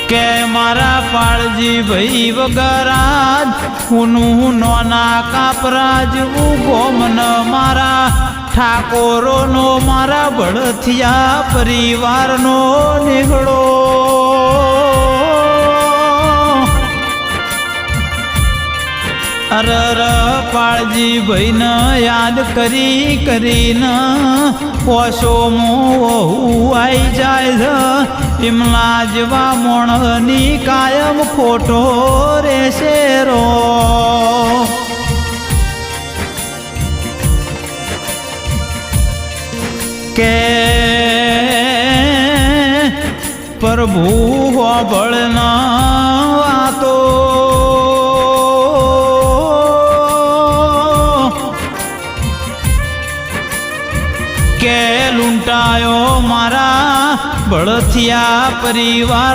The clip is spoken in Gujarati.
કે મારા પાળજી ભાઈ વગરાજ હું નોના કાપરાજ ગોમન મારા ઠાકોરોનો મારા ભળથિયા પરિવારનો નીકળો અરર પાળજી ભાઈને યાદ કરી કરીને પોસો મોં આઈ જાય ઇમલા જેવા મોણની કાયમ ખોટો રહેશે રો કે પ્રભુ હોબળના વાતો કે લૂંટાયો મારા ભળથિયા પરિવાર